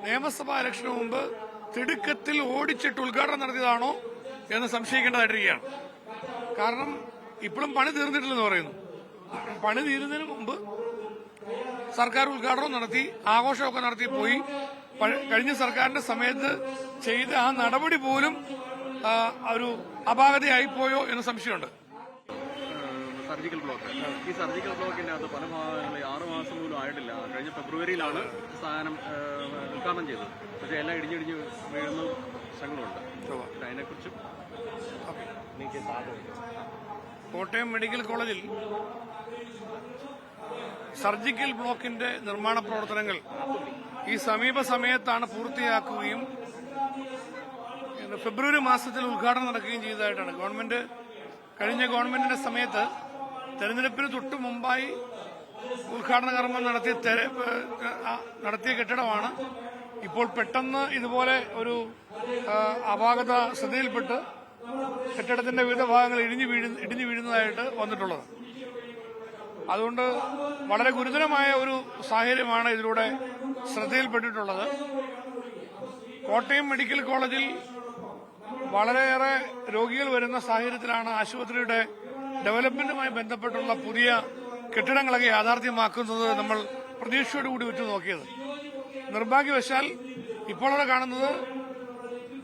നിയമസഭാ ഇലക്ഷന് മുമ്പ് തിടുക്കത്തിൽ ഓടിച്ചിട്ട് ഉദ്ഘാടനം നടത്തിയതാണോ എന്ന് സംശയിക്കേണ്ടതായിട്ടിരിക്കുകയാണ്. കാരണം ഇപ്പോഴും പണി തീർന്നിട്ടില്ലെന്ന് പറയുന്നു. പണി തീരുന്നതിന് മുമ്പ് സർക്കാർ ഉദ്ഘാടനം നടത്തി ആഘോഷമൊക്കെ നടത്തി പോയി. കഴിഞ്ഞ സർക്കാരിന്റെ സമയത്ത് ചെയ്ത ആ നടപടി പോലും ഒരു അപാകതയായിപ്പോയോ എന്ന് സംശയമുണ്ട്. സർജിക്കൽ ബ്ലോക്ക്, ഈ സർജിക്കൽ ബ്ലോക്കിന്റെ അകത്ത് പല ഭാഗങ്ങളിൽ 6 മാസം പോലും ആയിട്ടില്ല. കഴിഞ്ഞ ഫെബ്രുവരിയിലാണ് സാധനം ഉദ്ഘാടനം ചെയ്തത്. പക്ഷേ എല്ലാം ഇടിഞ്ഞിടിഞ്ഞ് വീഴുന്ന പ്രശ്നങ്ങളുണ്ട്. അതിനെക്കുറിച്ചും കോട്ടയം മെഡിക്കൽ കോളേജിൽ സർജിക്കൽ ബ്ലോക്കിന്റെ നിർമ്മാണ പ്രവർത്തനങ്ങൾ ഈ സമീപ സമയത്താണ് പൂർത്തിയാക്കുകയും ഫെബ്രുവരി മാസത്തിൽ ഉദ്ഘാടനം നടക്കുകയും ചെയ്തതായിട്ടാണ് കഴിഞ്ഞ ഗവൺമെന്റിന്റെ സമയത്ത് തെരഞ്ഞെടുപ്പിന് തൊട്ടു മുമ്പായി ഉദ്ഘാടന കർമ്മം നടത്തിയ കെട്ടിടമാണ്. ഇപ്പോൾ പെട്ടെന്ന് ഇതുപോലെ ഒരു അപാകത ശ്രദ്ധയിൽപ്പെട്ട് കെട്ടിടത്തിന്റെ വിവിധ ഭാഗങ്ങൾ ഇടിഞ്ഞു വീഴുന്നതായിട്ട് വന്നിട്ടുള്ളത്. അതുകൊണ്ട് വളരെ ഗുരുതരമായ ഒരു സാഹചര്യമാണ് ഇതിലൂടെ ശ്രദ്ധയിൽപ്പെട്ടിട്ടുള്ളത്. കോട്ടയം മെഡിക്കൽ കോളേജിൽ വളരെയേറെ രോഗികൾ വരുന്ന സാഹചര്യത്തിലാണ് ആശുപത്രിയുടെ ഡെവലപ്മെന്റുമായി ബന്ധപ്പെട്ടുള്ള പുതിയ കെട്ടിടങ്ങളൊക്കെ യാഥാർത്ഥ്യമാക്കുന്നത് നമ്മൾ പ്രതീക്ഷയോടുകൂടി ഉറ്റുനോക്കിയത്. നിർഭാഗ്യവശാൽ ഇപ്പോൾ അവിടെ കാണുന്നത്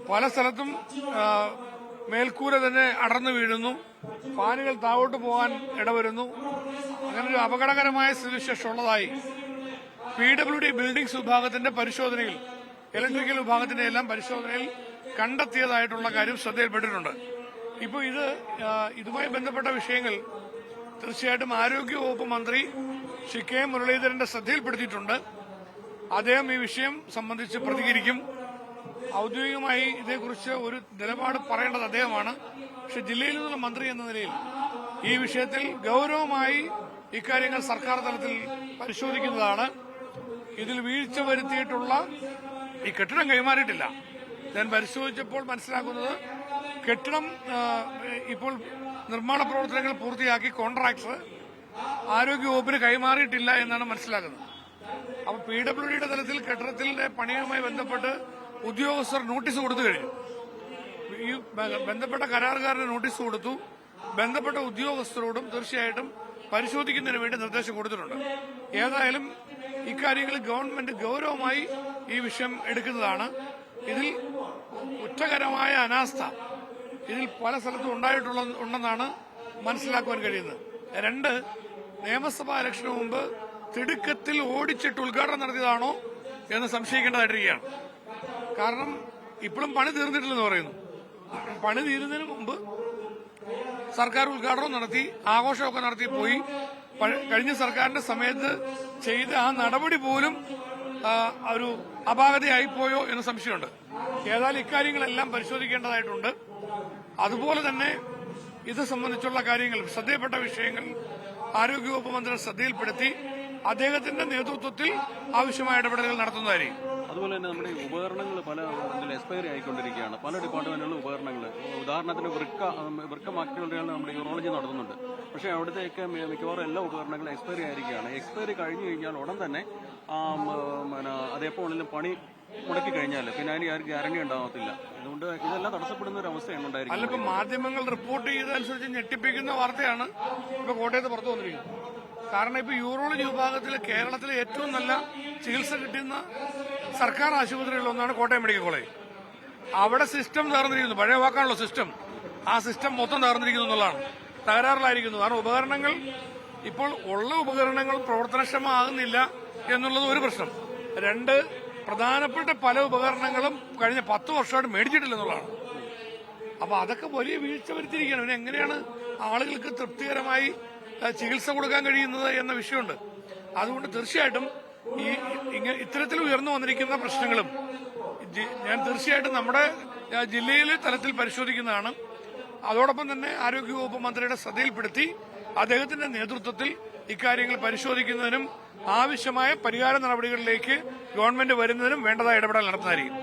പല സ്ഥലത്തും മേൽക്കൂര തന്നെ അടർന്നു വീഴുന്നു, ഫാനുകൾ താഴോട്ട് പോകാൻ ഇടവരുന്നു. അങ്ങനൊരു അപകടകരമായ സ്ഥിതിവിശേഷം ഉള്ളതായി PWD ബിൽഡിംഗ്സ് വിഭാഗത്തിന്റെ പരിശോധനയിൽ, ഇലക്ട്രിക്കൽ വിഭാഗത്തിന്റെ എല്ലാം പരിശോധനയിൽ കണ്ടെത്തിയതായിട്ടുള്ള കാര്യം ശ്രദ്ധയിൽപ്പെട്ടിട്ടുണ്ട്. ഇപ്പോൾ ഇതുമായി ബന്ധപ്പെട്ട വിഷയങ്ങൾ തീർച്ചയായിട്ടും ആരോഗ്യവകുപ്പ് മന്ത്രി ശ്രീ കെ മുരളീധരന്റെ ശ്രദ്ധയിൽപ്പെടുത്തിയിട്ടുണ്ട്. അദ്ദേഹം ഈ വിഷയം സംബന്ധിച്ച് പ്രതികരിക്കും. ഔദ്യോഗികമായി ഇതേക്കുറിച്ച് ഒരു നിലപാട് പറയേണ്ടത് അദ്ദേഹമാണ്. പക്ഷെ ജില്ലയിൽ നിന്നുള്ള മന്ത്രി എന്ന നിലയിൽ ഈ വിഷയത്തിൽ ഗൌരവമായി ഇക്കാര്യങ്ങൾ സർക്കാർ തലത്തിൽ പരിശോധിക്കുന്നതാണ്. ഇതിൽ വീഴ്ച വരുത്തിയിട്ടുള്ള ഈ കെട്ടിടം കൈമാറിയിട്ടില്ല. ഞാൻ പരിശോധിച്ചപ്പോൾ മനസ്സിലാക്കുന്നത് കെട്ടിടം ഇപ്പോൾ നിർമ്മാണ പ്രവർത്തനങ്ങൾ പൂർത്തിയാക്കി കോൺട്രാക്ടർ ആരോഗ്യവകുപ്പിന് കൈമാറിയിട്ടില്ല എന്നാണ് മനസ്സിലാക്കുന്നത്. അപ്പോൾ PWDയുടെ തലത്തിൽ കെട്ടിടത്തിന്റെ പണിയുമായി ബന്ധപ്പെട്ട് ഉദ്യോഗസ്ഥർ നോട്ടീസ് കൊടുത്തു കഴിഞ്ഞു. ഈ ബന്ധപ്പെട്ട കരാറുകാരന് നോട്ടീസ് കൊടുത്തു. ബന്ധപ്പെട്ട ഉദ്യോഗസ്ഥരോടും തീർച്ചയായിട്ടും പരിശോധിക്കുന്നതിന് വേണ്ടി നിർദ്ദേശം കൊടുത്തിട്ടുണ്ട്. ഏതായാലും ഇക്കാര്യങ്ങൾ ഗവൺമെന്റ് ഗൌരവമായി ഈ വിഷയം എടുക്കുന്നതാണ്. ഇതിൽ കുറ്റകരമായ അനാസ്ഥ ഇതിൽ പല സ്ഥലത്തും ഉണ്ടെന്നാണ് മനസ്സിലാക്കുവാൻ കഴിയുന്നത്. 2, നിയമസഭാ ഇലക്ഷന് മുമ്പ് തിടുക്കത്തിൽ ഓടിച്ചിട്ട് ഉദ്ഘാടനം നടത്തിയതാണോ എന്ന് സംശയിക്കേണ്ടതായിട്ടിരിക്കുകയാണ്. കാരണം ഇപ്പോഴും പണി തീർന്നിട്ടില്ലെന്ന് പറയുന്നു. പണി തീരുന്നതിന് മുമ്പ് സർക്കാർ ഉദ്ഘാടനം നടത്തി ആഘോഷമൊക്കെ നടത്തി പോയി. കഴിഞ്ഞ സർക്കാരിന്റെ സമയത്ത് ചെയ്ത ആ നടപടി പോലും ഒരു അപാകതയായിപ്പോയോ എന്ന് സംശയമുണ്ട്. ഏതായാലും ഇക്കാര്യങ്ങളെല്ലാം പരിശോധിക്കേണ്ടതായിട്ടുണ്ട്. അതുപോലെ തന്നെ ഇത് സംബന്ധിച്ചുള്ള കാര്യങ്ങൾ, ശ്രദ്ധയിൽപ്പെട്ട വിഷയങ്ങൾ ആരോഗ്യവകുപ്പ് മന്ത്രി ശ്രദ്ധയിൽപ്പെടുത്തി അദ്ദേഹത്തിന്റെ നേതൃത്വത്തിൽ ആവശ്യമായ ഇടപെടലുകൾ നടത്തുന്നതായിരിക്കും. അതുപോലെ തന്നെ നമ്മുടെ ഉപകരണങ്ങൾ പല എക്സ്പയറി ആയിക്കൊണ്ടിരിക്കുകയാണ്. പല ഡിപ്പാർട്ട്മെന്റുകളിലും ഉപകരണങ്ങൾ, ഉദാഹരണത്തിന് വൃക്ക മാറ്റുകൾ നമ്മുടെ യൂറോളജി നടത്തുന്നുണ്ട്. പക്ഷേ അവിടുത്തെയൊക്കെ മിക്കവാറും എല്ലാ ഉപകരണങ്ങളും എക്സ്പയറി ആയിരിക്കുകയാണ്. എക്സ്പയറി കഴിഞ്ഞു കഴിഞ്ഞാൽ ഉടൻ തന്നെ അതേപോലെ പണി മുടക്കി കഴിഞ്ഞാൽ പിന്നെ അതിന് ആർക്കും ഗ്യാരണ്ടി ഉണ്ടാകത്തില്ല. അതുകൊണ്ട് ഇതെല്ലാം തടസ്സപ്പെടുന്ന ഒരു അവസ്ഥയാണ് ഉണ്ടായിരിക്കുന്നത്. അല്ലിപ്പോൾ മാധ്യമങ്ങൾ റിപ്പോർട്ട് ചെയ്തതനുസരിച്ച് ഞെട്ടിപ്പിക്കുന്ന വാർത്തയാണ് ഇപ്പോൾ കോട്ടയത്ത് പുറത്തു വന്നിരിക്കുന്നത്. കാരണം ഇപ്പോൾ യൂറോളജി വിഭാഗത്തിൽ കേരളത്തിലെ ഏറ്റവും നല്ല ചികിത്സ കിട്ടുന്ന സർക്കാർ ആശുപത്രികളിലൊന്നാണ് കോട്ടയം മെഡിക്കൽ കോളേജ്. അവിടെ സിസ്റ്റം തകർന്നിരിക്കുന്നു. പഴയ വാക്കാണല്ലോ സിസ്റ്റം. ആ സിസ്റ്റം മൊത്തം തകർന്നിരിക്കുന്നു എന്നുള്ളതാണ്, തകരാറിലായിരിക്കുന്നു. കാരണം ഉപകരണങ്ങൾ ഇപ്പോൾ ഉള്ള ഉപകരണങ്ങൾ പ്രവർത്തനക്ഷമമാകുന്നില്ല എന്നുള്ളത് ഒരു പ്രശ്നം. 2, പ്രധാനപ്പെട്ട പല ഉപകരണങ്ങളും കഴിഞ്ഞ 10 വർഷമായിട്ട് മേടിച്ചിട്ടില്ലെന്നുള്ളതാണ്. അപ്പൊ അതൊക്കെ വലിയ വീഴ്ച വരുത്തിയിരിക്കുകയാണ്. പിന്നെ എങ്ങനെയാണ് ആളുകൾക്ക് തൃപ്തികരമായി ചികിത്സ കൊടുക്കാൻ കഴിയുന്നത് എന്ന വിഷയമുണ്ട്. അതുകൊണ്ട് തീർച്ചയായിട്ടും ഇത്തരത്തിൽ ഉയർന്നു വന്നിരിക്കുന്ന പ്രശ്നങ്ങളും ഞാൻ തീർച്ചയായിട്ടും നമ്മുടെ ജില്ലയിലെ തലത്തിൽ പരിശോധിക്കുന്നതാണ്. അതോടൊപ്പം തന്നെ ആരോഗ്യവകുപ്പ് മന്ത്രിയുടെ ശ്രദ്ധയിൽപ്പെടുത്തി അദ്ദേഹത്തിന്റെ നേതൃത്വത്തിൽ ഇക്കാര്യങ്ങൾ പരിശോധിക്കുന്നതിനും ആവശ്യമായ പരിഹാര നടപടികളിലേക്ക് ഗവൺമെന്റ് വരുന്നതിനും വേണ്ടതായ ഇടപെടൽ നടത്തുന്നതായിരിക്കും.